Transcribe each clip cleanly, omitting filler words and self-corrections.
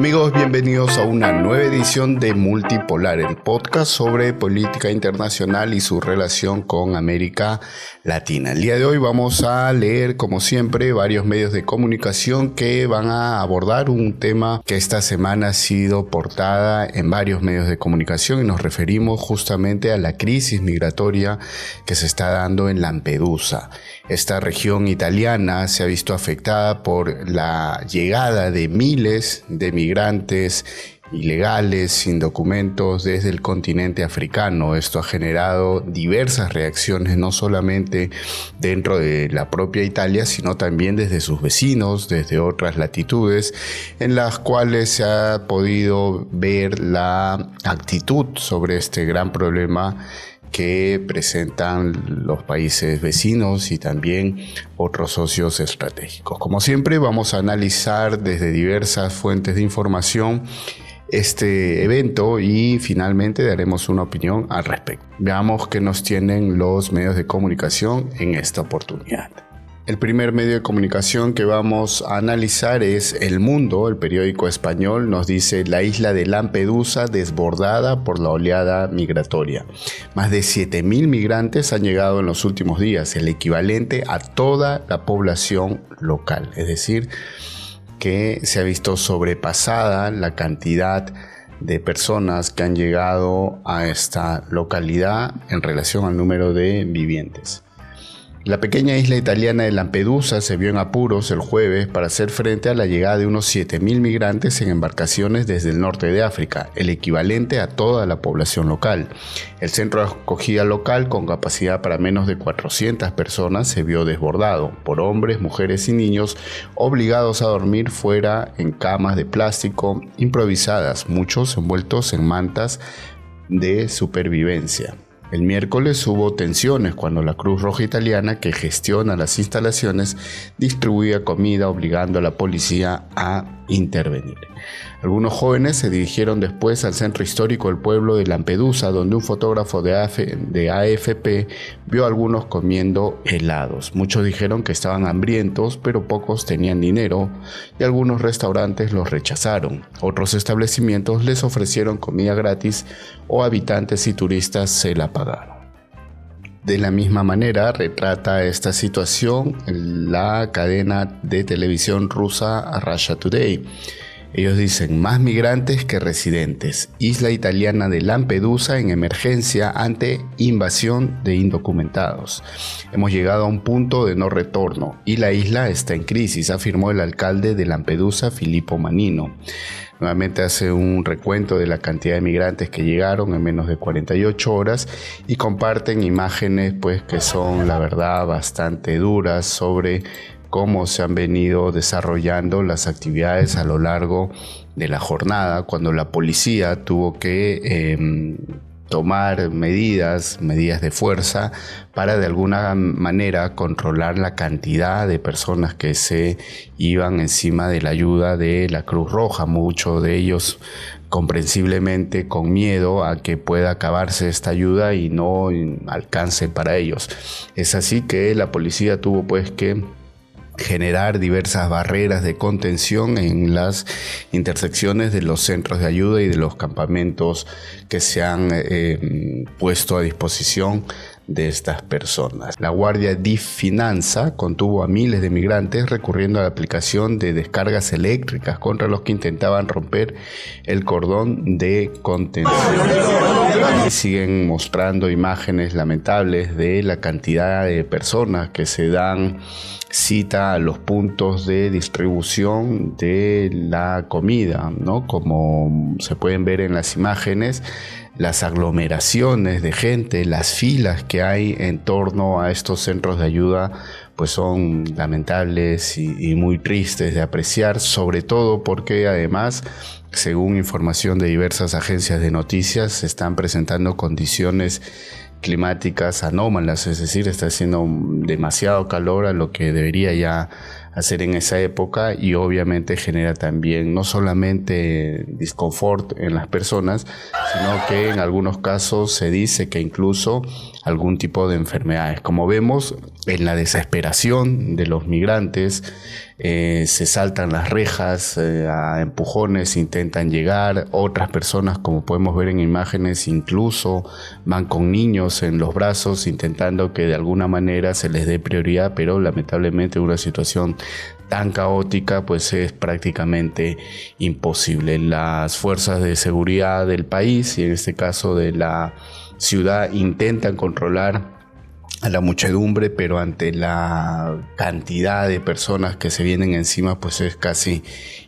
Amigos, bienvenidos a una nueva edición de Multipolar, el podcast sobre política internacional y su relación con América Latina. El día de hoy vamos a leer, como siempre, varios medios de comunicación que van a abordar un tema que esta semana ha sido portada en varios medios de comunicación y nos referimos justamente a la crisis migratoria que se está dando en Lampedusa. Esta región italiana se ha visto afectada por la llegada de miles de migrantes ilegales, sin documentos, desde el continente africano. Esto ha generado diversas reacciones, no solamente dentro de la propia Italia, sino también desde sus vecinos, desde otras latitudes, en las cuales se ha podido ver la actitud sobre este gran problema que presentan los países vecinos y también otros socios estratégicos. Como siempre, vamos a analizar desde diversas fuentes de información este evento y finalmente daremos una opinión al respecto. Veamos qué nos tienen los medios de comunicación en esta oportunidad. El primer medio de comunicación que vamos a analizar es El Mundo. El periódico español nos dice: la isla de Lampedusa desbordada por la oleada migratoria. Más de 7.000 migrantes han llegado en los últimos días, el equivalente a toda la población local. Es decir, que se ha visto sobrepasada la cantidad de personas que han llegado a esta localidad en relación al número de vivientes. La pequeña isla italiana de Lampedusa se vio en apuros el jueves para hacer frente a la llegada de unos 7.000 migrantes en embarcaciones desde el norte de África, el equivalente a toda la población local. El centro de acogida local, con capacidad para menos de 400 personas, se vio desbordado por hombres, mujeres y niños obligados a dormir fuera en camas de plástico improvisadas, muchos envueltos en mantas de supervivencia. El miércoles hubo tensiones cuando la Cruz Roja Italiana, que gestiona las instalaciones, distribuía comida obligando a la policía a intervenir. Algunos jóvenes se dirigieron después al centro histórico del pueblo de Lampedusa, donde un fotógrafo de AFP vio a algunos comiendo helados. Muchos dijeron que estaban hambrientos, pero pocos tenían dinero y algunos restaurantes los rechazaron. Otros establecimientos les ofrecieron comida gratis o habitantes y turistas se la pagaron. De la misma manera retrata esta situación la cadena de televisión rusa Russia Today. Ellos dicen: más migrantes que residentes. Isla italiana de Lampedusa en emergencia ante invasión de indocumentados. Hemos llegado a un punto de no retorno y la isla está en crisis, afirmó el alcalde de Lampedusa, Filippo Mannino. Nuevamente hace un recuento de la cantidad de migrantes que llegaron en menos de 48 horas y comparten imágenes que son, la verdad, bastante duras sobre cómo se han venido desarrollando las actividades a lo largo de la jornada, cuando la policía tuvo que tomar medidas de fuerza para de alguna manera controlar la cantidad de personas que se iban encima de la ayuda de la Cruz Roja, muchos de ellos comprensiblemente con miedo a que pueda acabarse esta ayuda y no alcance para ellos. Es así que la policía tuvo que generar diversas barreras de contención en las intersecciones de los centros de ayuda y de los campamentos que se han puesto a disposición de estas personas. La Guardia di Finanza contuvo a miles de migrantes recurriendo a la aplicación de descargas eléctricas contra los que intentaban romper el cordón de contención. Y siguen mostrando imágenes lamentables de la cantidad de personas que se dan cita a los puntos de distribución de la comida, ¿no? Como se pueden ver en las imágenes, las aglomeraciones de gente, las filas que hay en torno a estos centros de ayuda, pues son lamentables y muy tristes de apreciar, sobre todo porque además, según información de diversas agencias de noticias, se están presentando condiciones climáticas anómalas, es decir, está haciendo demasiado calor a lo que debería ya hacer en esa época y obviamente genera también no solamente disconfort en las personas, sino que en algunos casos se dice que incluso algún tipo de enfermedades. Como vemos, En la desesperación de los migrantes, se saltan las rejas, a empujones intentan llegar. Otras personas, como podemos ver en imágenes, incluso van con niños en los brazos intentando que de alguna manera se les dé prioridad, pero lamentablemente una situación tan caótica pues es prácticamente imposible. Las fuerzas de seguridad del país, y en este caso de la ciudad, intentan controlar a la muchedumbre, pero ante la cantidad de personas que se vienen encima pues es casi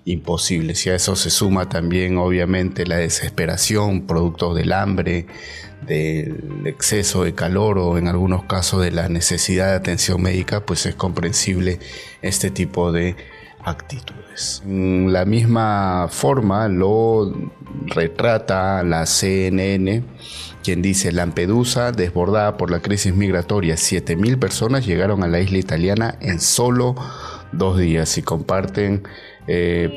imposible. Si a eso se suma también obviamente la desesperación producto del hambre, del exceso de calor o en algunos casos de la necesidad de atención médica, pues es comprensible este tipo de actitudes. En la misma forma lo retrata la CNN, quien dice: Lampedusa desbordada por la crisis migratoria, 7.000 personas llegaron a la isla italiana en solo 2 días, y comparten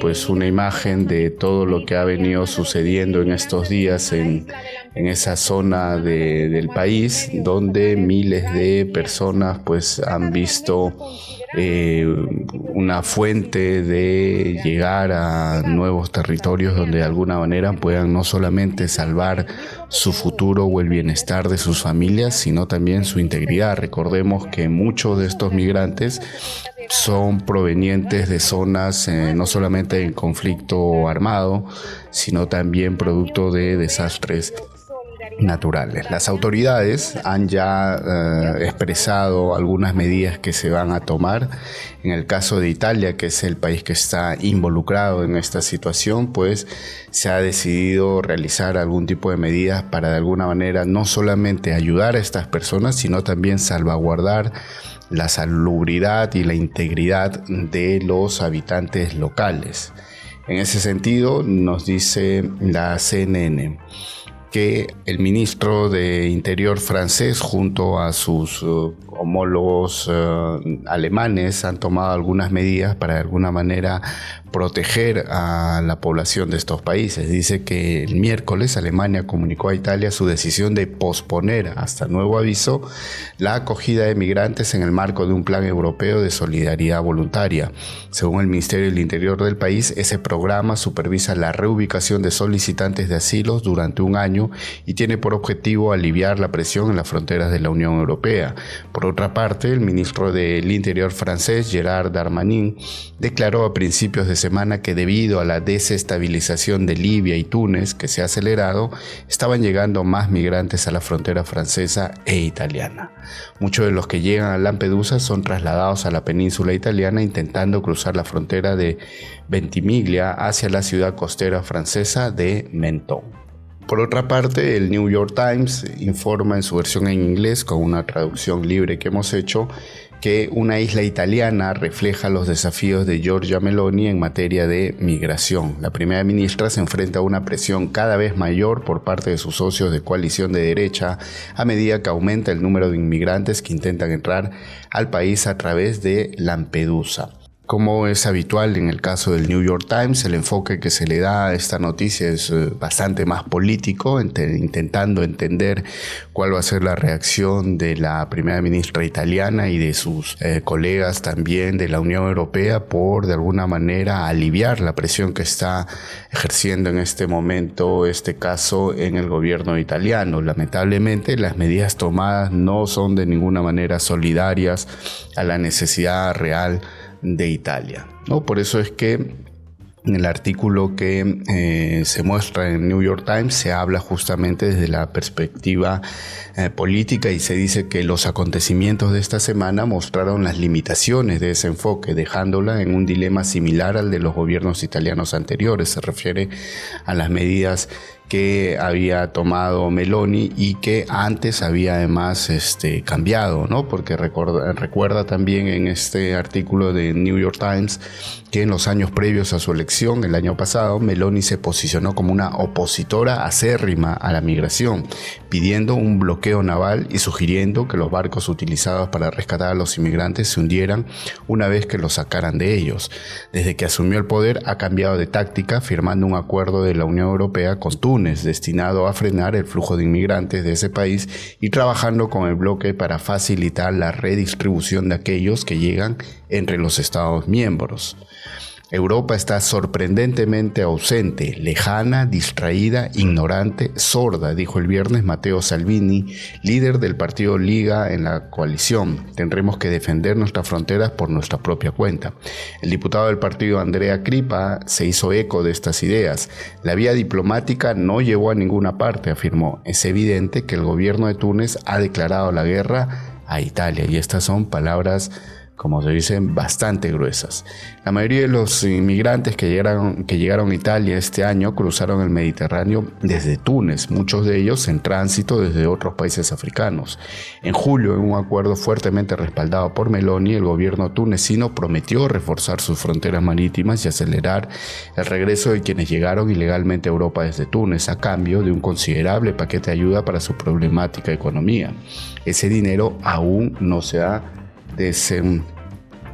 pues una imagen de todo lo que ha venido sucediendo en estos días en esa zona del país, donde miles de personas pues han visto una fuente de llegar a nuevos territorios donde de alguna manera puedan no solamente salvar su futuro o el bienestar de sus familias, sino también su integridad. Recordemos que muchos de estos migrantes son provenientes de zonas no solamente en conflicto armado, sino también producto de desastres naturales. Las autoridades han ya expresado algunas medidas que se van a tomar. En el caso de Italia, que es el país que está involucrado en esta situación, pues se ha decidido realizar algún tipo de medidas para de alguna manera no solamente ayudar a estas personas, sino también salvaguardar la salubridad y la integridad de los habitantes locales. En ese sentido, nos dice la CNN que el ministro de Interior francés junto a sus homólogos alemanes han tomado algunas medidas para de alguna manera proteger a la población de estos países. Dice que el miércoles Alemania comunicó a Italia su decisión de posponer hasta nuevo aviso la acogida de migrantes en el marco de un plan europeo de solidaridad voluntaria. Según el Ministerio del Interior del país, ese programa supervisa la reubicación de solicitantes de asilo durante un año y tiene por objetivo aliviar la presión en las fronteras de la Unión Europea. Por otra parte, el ministro del Interior francés, Gérald Darmanin, declaró a principios de semana que debido a la desestabilización de Libia y Túnez que se ha acelerado, estaban llegando más migrantes a la frontera francesa e italiana. Muchos de los que llegan a Lampedusa son trasladados a la península italiana intentando cruzar la frontera de Ventimiglia hacia la ciudad costera francesa de Menton. Por otra parte, el New York Times informa en su versión en inglés, con una traducción libre que hemos hecho, que una isla italiana refleja los desafíos de Giorgia Meloni en materia de migración. La primera ministra se enfrenta a una presión cada vez mayor por parte de sus socios de coalición de derecha a medida que aumenta el número de inmigrantes que intentan entrar al país a través de Lampedusa. Como es habitual en el caso del New York Times, el enfoque que se le da a esta noticia es bastante más político, intentando entender cuál va a ser la reacción de la primera ministra italiana y de sus colegas también de la Unión Europea por de alguna manera aliviar la presión que está ejerciendo en este momento este caso en el gobierno italiano. Lamentablemente, las medidas tomadas no son de ninguna manera solidarias a la necesidad real de Italia, ¿no? Por eso es que en el artículo que se muestra en New York Times se habla justamente desde la perspectiva política y se dice que los acontecimientos de esta semana mostraron las limitaciones de ese enfoque, dejándola en un dilema similar al de los gobiernos italianos anteriores. Se refiere a las medidas que había tomado Meloni y que antes había además cambiado, ¿no? Porque recuerda también en este artículo de New York Times que en los años previos a su elección, el año pasado, Meloni se posicionó como una opositora acérrima a la migración, pidiendo un bloqueo naval y sugiriendo que los barcos utilizados para rescatar a los inmigrantes se hundieran una vez que los sacaran de ellos. Desde que asumió el poder ha cambiado de táctica, firmando un acuerdo de la Unión Europea con Túnez Túnez, destinado a frenar el flujo de inmigrantes de ese país y trabajando con el bloque para facilitar la redistribución de aquellos que llegan entre los Estados miembros. Europa está sorprendentemente ausente, lejana, distraída, ignorante, sorda, dijo el viernes Matteo Salvini, líder del partido Liga en la coalición. Tendremos que defender nuestras fronteras por nuestra propia cuenta. El diputado del partido Andrea Crippa se hizo eco de estas ideas. La vía diplomática no llevó a ninguna parte, afirmó. Es evidente que el gobierno de Túnez ha declarado la guerra a Italia, y estas son palabras, como se dicen, bastante gruesas. La mayoría de los inmigrantes que llegaron a Italia este año cruzaron el Mediterráneo desde Túnez, muchos de ellos en tránsito desde otros países africanos. En julio, en un acuerdo fuertemente respaldado por Meloni, el gobierno tunecino prometió reforzar sus fronteras marítimas y acelerar el regreso de quienes llegaron ilegalmente a Europa desde Túnez, a cambio de un considerable paquete de ayuda para su problemática economía. Ese dinero aún no se ha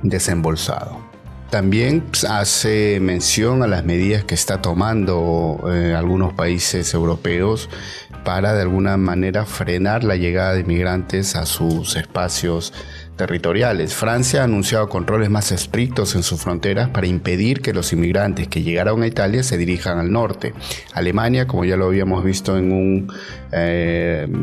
desembolsado. También hace mención a las medidas que está tomando algunos países europeos para de alguna manera frenar la llegada de inmigrantes a sus espacios territoriales. Francia ha anunciado controles más estrictos en sus fronteras para impedir que los inmigrantes que llegaron a Italia se dirijan al norte. Alemania, como ya lo habíamos visto en un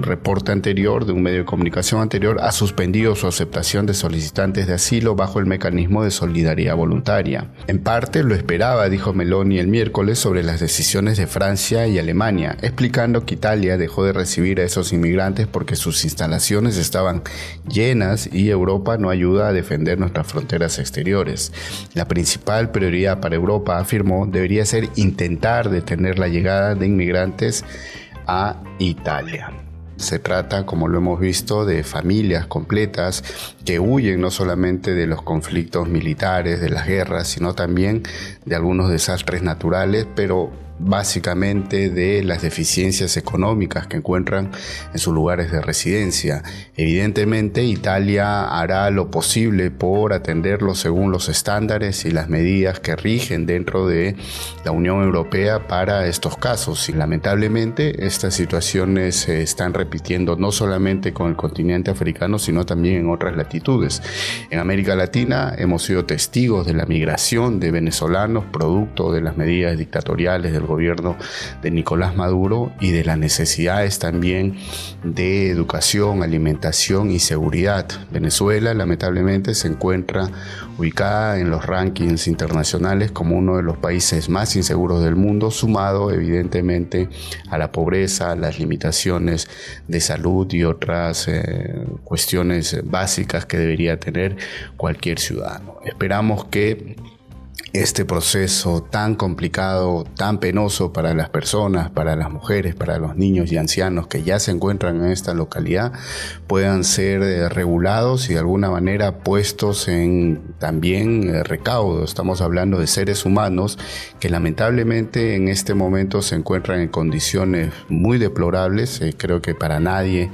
reporte anterior de un medio de comunicación anterior, ha suspendido su aceptación de solicitantes de asilo bajo el mecanismo de solidaridad voluntaria. En parte lo esperaba, dijo Meloni el miércoles sobre las decisiones de Francia y Alemania, explicando que Italia dejó de recibir a esos inmigrantes porque sus instalaciones estaban llenas y Europa no ayuda a defender nuestras fronteras exteriores. La principal prioridad para Europa, afirmó, debería ser intentar detener la llegada de inmigrantes a Italia. Se trata, como lo hemos visto, de familias completas que huyen no solamente de los conflictos militares, de las guerras, sino también de algunos desastres naturales, pero básicamente de las deficiencias económicas que encuentran en sus lugares de residencia. Evidentemente, Italia hará lo posible por atenderlos según los estándares y las medidas que rigen dentro de la Unión Europea para estos casos. Y lamentablemente, estas situaciones se están repitiendo no solamente con el continente africano, sino también en otras latitudes. En América Latina hemos sido testigos de la migración de venezolanos producto de las medidas dictatoriales del gobierno de Nicolás Maduro y de las necesidades también de educación, alimentación y seguridad. Venezuela lamentablemente se encuentra ubicada en los rankings internacionales como uno de los países más inseguros del mundo, sumado evidentemente a la pobreza, a las limitaciones de salud y otras cuestiones básicas que debería tener cualquier ciudadano. Esperamos que este proceso tan complicado, tan penoso para las personas, para las mujeres, para los niños y ancianos que ya se encuentran en esta localidad, puedan ser regulados y de alguna manera puestos en también recaudo. Estamos hablando de seres humanos que lamentablemente en este momento se encuentran en condiciones muy deplorables. Creo que para nadie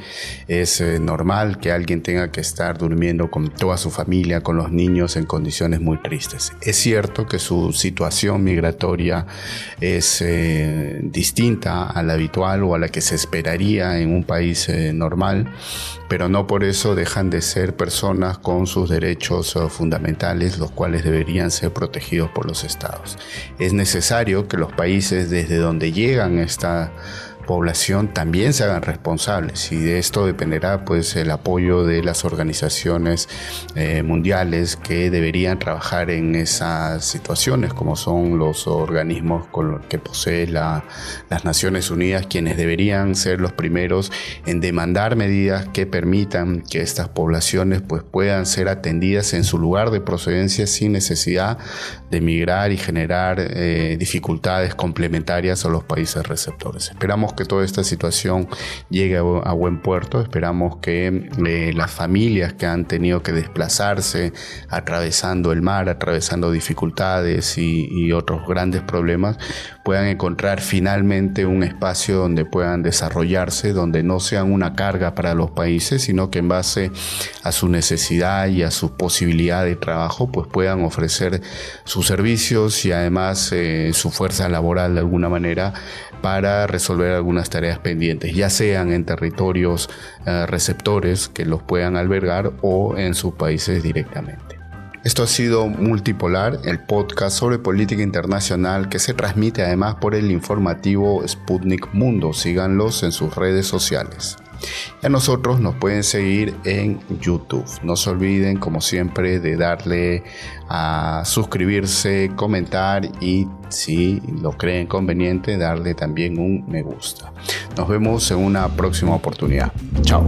es normal que alguien tenga que estar durmiendo con toda su familia, con los niños en condiciones muy tristes. Es cierto que su situación migratoria es distinta a la habitual o a la que se esperaría en un país normal, pero no por eso dejan de ser personas con sus derechos fundamentales, los cuales deberían ser protegidos por los estados. Es necesario que los países desde donde llegan esta población también se hagan responsables, y de esto dependerá pues el apoyo de las organizaciones mundiales que deberían trabajar en esas situaciones, como son los organismos que posee las Naciones Unidas, quienes deberían ser los primeros en demandar medidas que permitan que estas poblaciones pues puedan ser atendidas en su lugar de procedencia sin necesidad de migrar y generar dificultades complementarias a los países receptores. Esperamos esperamos que toda esta situación llegue a buen puerto. Esperamos que las familias que han tenido que desplazarse atravesando el mar, atravesando dificultades y otros grandes problemas, puedan encontrar finalmente un espacio donde puedan desarrollarse, donde no sean una carga para los países, sino que en base a su necesidad y a su posibilidad de trabajo, pues puedan ofrecer sus servicios y además su fuerza laboral de alguna manera para resolver algunas tareas pendientes, ya sean en territorios receptores que los puedan albergar o en sus países directamente. Esto ha sido Multipolar, el podcast sobre política internacional que se transmite además por el informativo Sputnik Mundo. Síganlos en sus redes sociales. Y a nosotros nos pueden seguir en YouTube. No se olviden, como siempre, de darle a suscribirse, comentar y, si lo creen conveniente, darle también un me gusta. Nos vemos en una próxima oportunidad. Chao.